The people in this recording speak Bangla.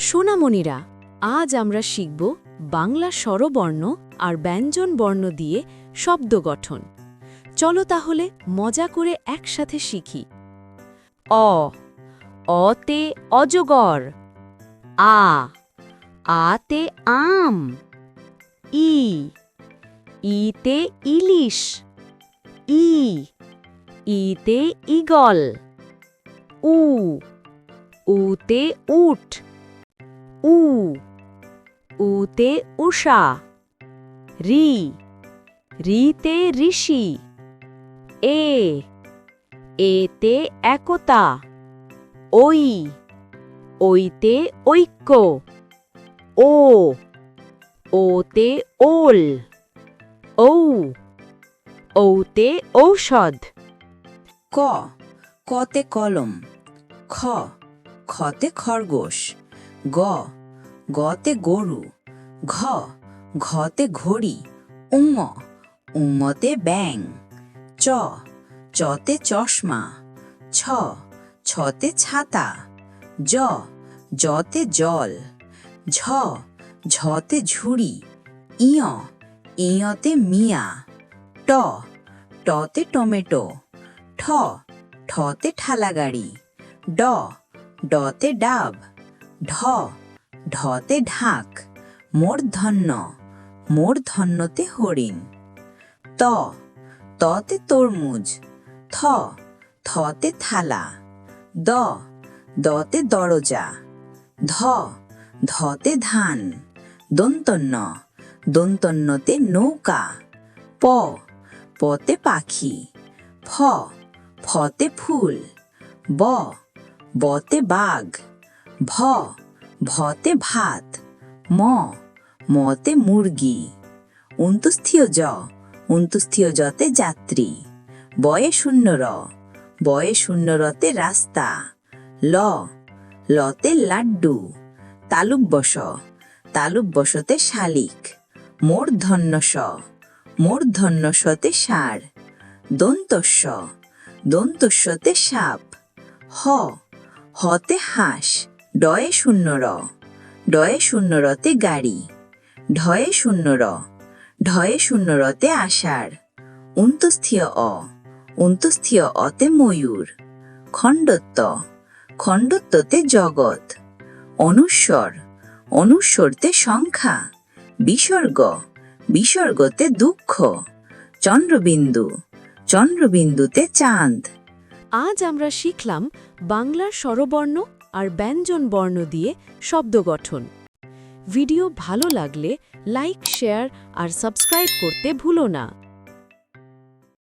সোনামণিরা, আজ আমরা শিখব বাংলা স্বরবর্ণ আর ব্যঞ্জন বর্ণ দিয়ে শব্দ গঠন। চলো তাহলে মজা করে একসাথে শিখি। অ, অতে অজগর। আ, আতে আম। ই, ইতে ইলিশ। ই, ইতে ঈগল। উ, উতে উট। উ, উতে উষা। রি, রিতে ঋষি। এ, এতে একতা। ওই, ওইতে ঐক্য। ও, ওতে ওল। ঔ, ঔতে ঔষধ। ক, কতে কলম। খ, খতে খরগোশ। গ, গতে গরু। ঘ, ঘতে ঘড়ি। উঙ, উঙতে ব্যাঙ। চ, চতে চশমা। ছ, ছতে ছাতা। জ, জতে জল। ঝ, ঝতে ঝুড়ি। ইয়, ইয়তে মিয়া। ট, টতে টমেটো। ঠ, ঠতে ঠেলাগাড়ি। ড, ডতে ডাব। ঢ, ঢতে ঢাক। মূর্ধন্য, মূর্ধন্যতে হরিণ। ত, ততে তরমুজ। থ, থতে থালা। দ, দতে দরজা। ধ, ধতে ধান। দন্তন্য, দন্তন্যতে নৌকা। প, পতে পাখি। ফ, ফতে ফুল। ব, বতে বাঘ। ভ, ভতে ভাত। ম, মতে মুরগি। উন্তস্থীয় জ, উন্তস্থীয় জতে যাত্রী। বয়ে শূন্য র, বয়ে শূন্য রতে রাস্তা। ল, লতে লাড্ডু। তালুব্য স, তালুব্য সতে শালিক। মূর্ধন্য স, মূর্ধন্য সতে ষাঁড়। দন্তস্ব, দন্তস্বতে সাপ। হ, হতে হাঁস। ডয়ে শূন্য র, ডয়ে শূন্য রতে গাড়ি। ঢয়ে শূন্য র, ঢয়ে শূন্য রতে আষাঢ়। উন্তস্থীয় অ, উন্তস্থীয় অতে ময়ূর। খণ্ডত্ব, খণ্ডত্বতে জগৎ। অনুস্বর, অনুস্বরতে সংখ্যা। বিসর্গ, বিসর্গতে দুঃখ। চন্দ্রবিন্দু, চন্দ্রবিন্দুতে চাঁদ। আজ আমরা শিখলাম বাংলার স্বরবর্ণ আর ব্যঞ্জন বর্ণ দিয়ে শব্দ গঠন। ভিডিও ভালো লাগলে লাইক, শেয়ার আর সাবস্ক্রাইব করতে ভুলো না।